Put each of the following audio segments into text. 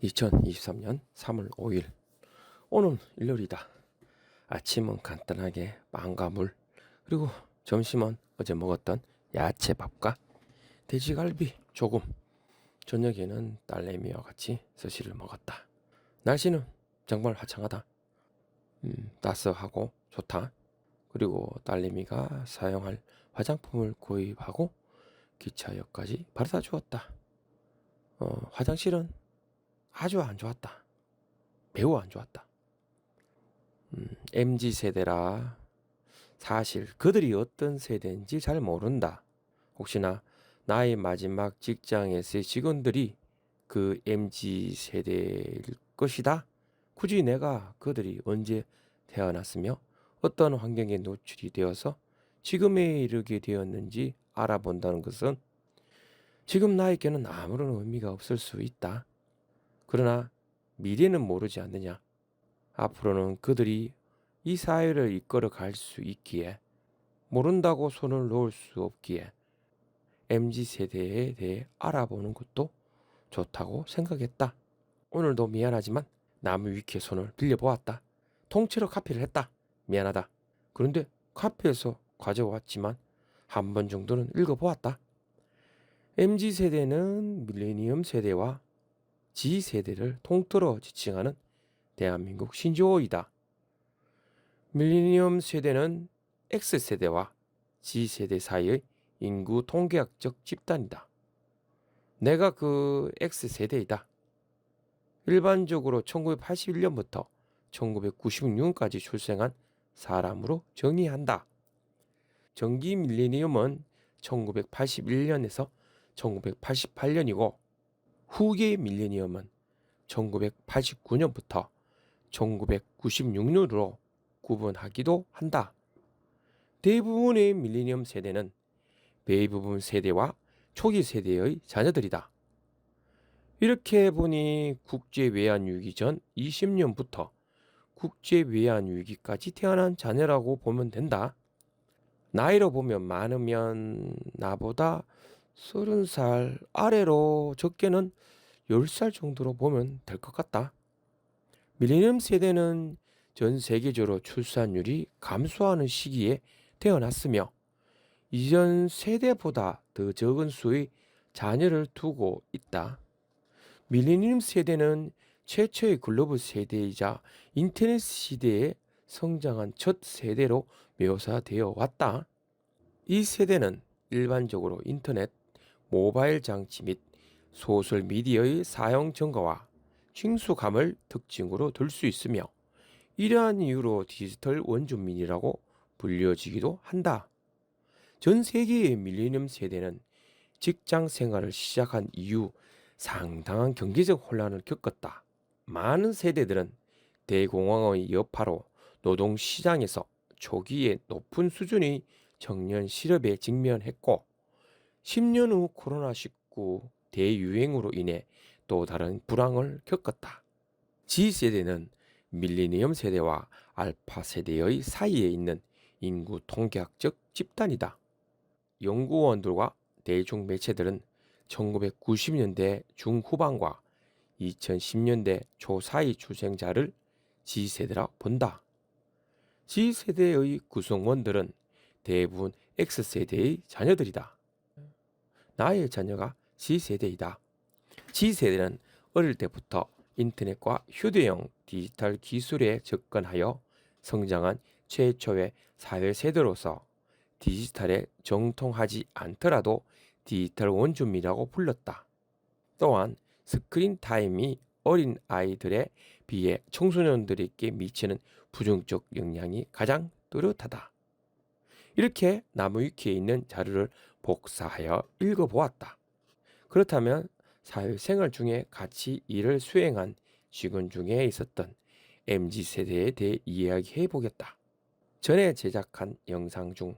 2023년 3월 5일. 오늘 일요일이다. 아침은 간단하게 빵과 물, 그리고 점심은 어제 먹었던 야채밥과 돼지갈비 조금, 저녁에는 딸내미와 같이 스시를 먹었다. 날씨는 정말 화창하다. 따스하고 좋다. 그리고 딸내미가 사용할 화장품을 구입하고 기차역까지 바래다 주었다. 화장실은 아주 안 좋았다. 매우 안 좋았다. MZ세대라 사실 그들이 어떤 세대인지 잘 모른다. 혹시나 나의 마지막 직장에서의 직원들이 그 MZ세대일 것이다. 굳이 내가 그들이 언제 태어났으며 어떤 환경에 노출이 되어서 지금에 이르게 되었는지 알아본다는 것은 지금 나에게는 아무런 의미가 없을 수 있다. 그러나 미래는 모르지 않느냐. 앞으로는 그들이 이 사회를 이끌어 갈 수 있기에, 모른다고 손을 놓을 수 없기에 MZ세대에 대해 알아보는 것도 좋다고 생각했다. 오늘도 미안하지만 나무 위키의 손을 빌려보았다. 통째로 카피를 했다. 미안하다. 그런데 카피해서 가져왔지만 한 번 정도는 읽어보았다. MZ세대는 밀레니엄 세대와 G세대를 통틀어 지칭하는 대한민국 신조어이다. 밀레니엄 세대는 X세대와 G세대 사이의 인구 통계학적 집단이다. 내가 그 X세대이다. 일반적으로 1981년부터 1996년까지 출생한 사람으로 정의한다. 정기 밀레니엄은 1981년에서 1988년이고 후계 밀레니엄은 1989년부터 1996년으로 구분하기도 한다. 대부분의 밀레니엄 세대는 베이비붐 세대와 초기 세대의 자녀들이다. 이렇게 보니 국제외환위기 전 20년부터 국제외환위기까지 태어난 자녀라고 보면 된다. 나이로 보면 많으면 나보다 30살 아래로 적게는 10살 정도로 보면 될 것 같다. 밀레니엄 세대는 전 세계적으로 출산율이 감소하는 시기에 태어났으며 이전 세대보다 더 적은 수의 자녀를 두고 있다. 밀레니엄 세대는 최초의 글로벌 세대이자 인터넷 시대에 성장한 첫 세대로 묘사되어 왔다. 이 세대는 일반적으로 인터넷, 모바일 장치 및 소셜 미디어의 사용 증가와 친숙함을 특징으로 들 수 있으며 이러한 이유로 디지털 원주민이라고 불려지기도 한다. 전 세계의 밀레니엄 세대는 직장 생활을 시작한 이후 상당한 경제적 혼란을 겪었다. 많은 세대들은 대공황의 여파로 노동시장에서 초기에 높은 수준의 청년 실업에 직면했고 10년 후 코로나19 대유행으로 인해 또 다른 불황을 겪었다. G세대는 밀레니엄 세대와 알파 세대의 사이에 있는 인구 통계학적 집단이다. 연구원들과 대중 매체들은 1990년대 중후반과 2010년대 초 사이 출생자를 G세대라 본다. G세대의 구성원들은 대부분 X세대의 자녀들이다. 나의 자녀가 G세대이다. G세대는 어릴 때부터 인터넷과 휴대용 디지털 기술에 접근하여 성장한 최초의 사회세대로서 디지털에 정통하지 않더라도 디지털 원주민이라고 불렸다. 또한 스크린 타임이 어린 아이들에 비해 청소년들에게 미치는 부정적 영향이 가장 뚜렷하다. 이렇게 나무위키에 있는 자료를 복사하여 읽어보았다. 그렇다면 사회생활 중에 같이 일을 수행한 직원 중에 있었던 MZ세대에 대해 이야기해 보겠다. 전에 제작한 영상 중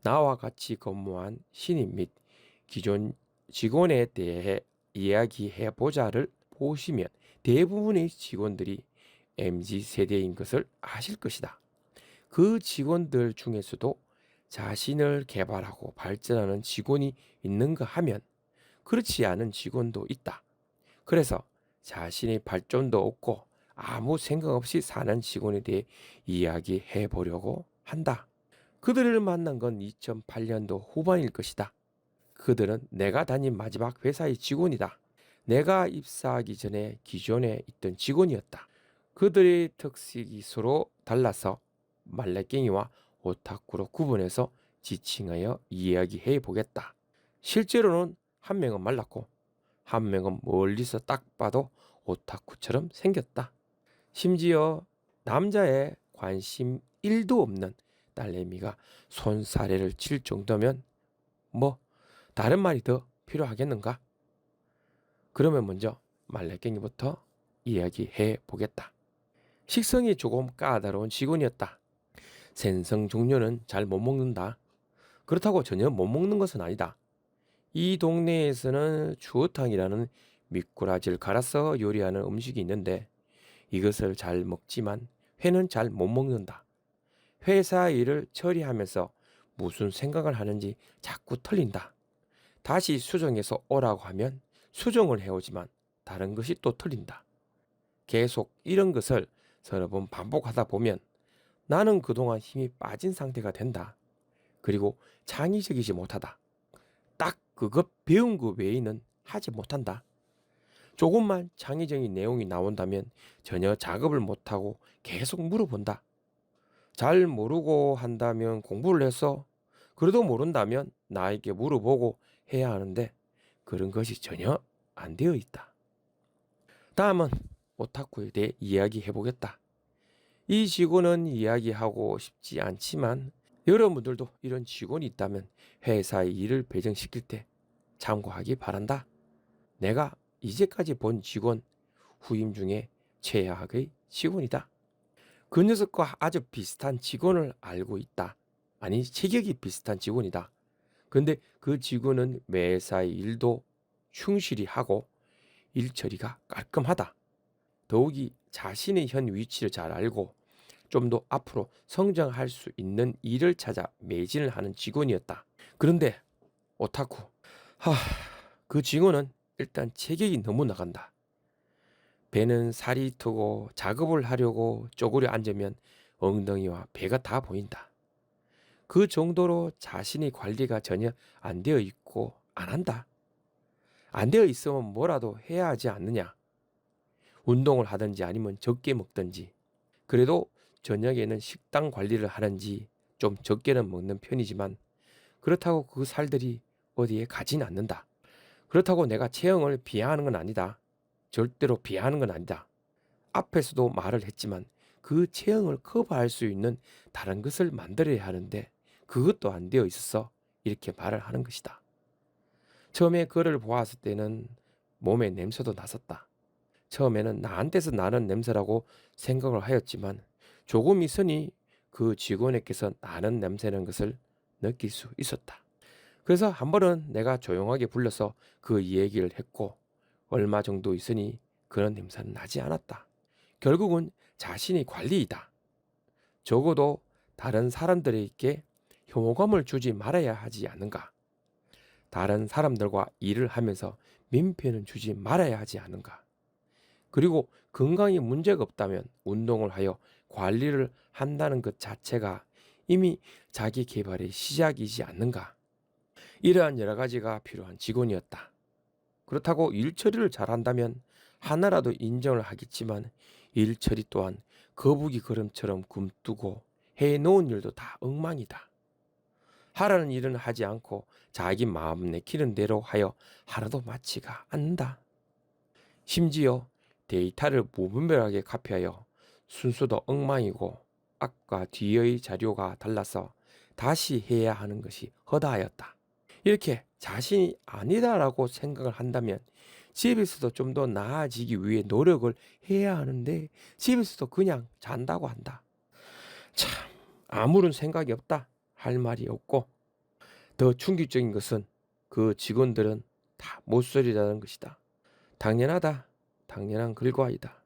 나와 같이 근무한 신입 및 기존 직원에 대해 이야기해 보자를 보시면 대부분의 직원들이 MZ세대인 것을 아실 것이다. 그 직원들 중에서도 자신을 개발하고 발전하는 직원이 있는가 하면 그렇지 않은 직원도 있다. 그래서 자신의 발전도 없고 아무 생각 없이 사는 직원에 대해 이야기해 보려고 한다. 그들을 만난 건 2008년도 후반일 것이다. 그들은 내가 다닌 마지막 회사의 직원이다. 내가 입사하기 전에 기존에 있던 직원이었다. 그들의 특색이 서로 달라서 말레깽이와 오타쿠로 구분해서 지칭하여 이야기해 보겠다. 실제로는 한 명은 말랐고 한 명은 멀리서 딱 봐도 오타쿠처럼 생겼다. 심지어 남자의 관심 1도 없는 딸내미가 손사래를 칠 정도면 뭐 다른 말이 더 필요하겠는가? 그러면 먼저 말레깽이부터 이야기해 보겠다. 식성이 조금 까다로운 직원이었다. 생선 종류는 잘 못 먹는다. 그렇다고 전혀 못 먹는 것은 아니다. 이 동네에서는 추어탕이라는 미꾸라지를 갈아서 요리하는 음식이 있는데 이것을 잘 먹지만 회는 잘 못 먹는다. 회사 일을 처리하면서 무슨 생각을 하는지 자꾸 틀린다. 다시 수정해서 오라고 하면 수정을 해오지만 다른 것이 또 틀린다. 계속 이런 것을 서너 번 반복하다 보면 나는 그동안 힘이 빠진 상태가 된다. 그리고 창의적이지 못하다. 딱 그것 배운 그 외에는 하지 못한다. 조금만 창의적인 내용이 나온다면 전혀 작업을 못하고 계속 물어본다. 잘 모르고 한다면 공부를 해서 그래도 모른다면 나에게 물어보고 해야 하는데 그런 것이 전혀 안 되어 있다. 다음은 오타쿠에 대해 이야기해 보겠다. 이 직원은 이야기하고 싶지 않지만 여러분들도 이런 직원이 있다면 회사의 일을 배정시킬 때 참고하기 바란다. 내가 이제까지 본 직원 후임 중에 최악의 직원이다. 그 녀석과 아주 비슷한 직원을 알고 있다. 아니, 체격이 비슷한 직원이다. 근데 그 직원은 매사의 일도 충실히 하고 일 처리가 깔끔하다. 더욱이 자신의 현 위치를 잘 알고 좀 더 앞으로 성장할 수 있는 일을 찾아 매진을 하는 직원이었다. 그런데 오타쿠, 그 직원은 일단 체격이 너무 나간다. 배는 살이 트고 작업을 하려고 쪼그려 앉으면 엉덩이와 배가 다 보인다. 그 정도로 자신의 관리가 전혀 안 되어 있고 안 한다. 안 되어 있으면 뭐라도 해야 하지 않느냐. 운동을 하든지 아니면 적게 먹든지. 그래도 저녁에는 식단 관리를 하는지 좀 적게는 먹는 편이지만 그렇다고 그 살들이 어디에 가진 않는다. 그렇다고 내가 체형을 비하하는 건 아니다. 절대로 비하하는 건 아니다. 앞에서도 말을 했지만 그 체형을 커버할 수 있는 다른 것을 만들어야 하는데 그것도 안 되어 있어서 이렇게 말을 하는 것이다. 처음에 그를 보았을 때는 몸에 냄새도 났었다. 처음에는 나한테서 나는 냄새라고 생각을 하였지만 조금 있으니 그 직원에게서 나는 냄새는 것을 느낄 수 있었다. 그래서 한 번은 내가 조용하게 불러서 그 얘기를 했고 얼마 정도 있으니 그런 냄새는 나지 않았다. 결국은 자신이 관리이다. 적어도 다른 사람들에게 혐오감을 주지 말아야 하지 않는가. 다른 사람들과 일을 하면서 민폐는 주지 말아야 하지 않은가. 그리고 건강에 문제가 없다면 운동을 하여 관리를 한다는 것 자체가 이미 자기 개발의 시작이지 않는가. 이러한 여러 가지가 필요한 직원이었다. 그렇다고 일 처리를 잘한다면 하나라도 인정을 하겠지만 일 처리 또한 거북이 걸음처럼 굼뜨고 해놓은 일도 다 엉망이다. 하라는 일은 하지 않고 자기 마음 내키는 대로 하여 하나도 맞지가 않는다. 심지어 데이터를 무분별하게 카피하여 순서도 엉망이고 앞과 뒤의 자료가 달라서 다시 해야 하는 것이 허다하였다. 이렇게 자신이 아니다라고 생각을 한다면 집에서도 좀 더 나아지기 위해 노력을 해야 하는데 집에서도 그냥 잔다고 한다. 참, 아무런 생각이 없다. 할 말이 없고 더 충격적인 것은 그 직원들은 다 못소리라는 것이다. 당연하다. 당연한 결과이다.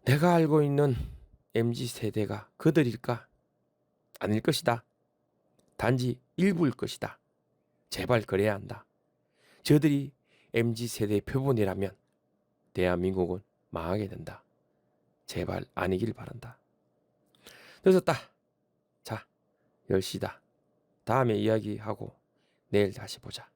내가 알고 있는 MZ세대가 그들일까? 아닐 것이다. 단지 일부일 것이다. 제발 그래야 한다. 저들이 MZ세대의 표본이라면 대한민국은 망하게 된다. 제발 아니길 바란다. 늦었다. 자, 10시다. 다음에 이야기하고 내일 다시 보자.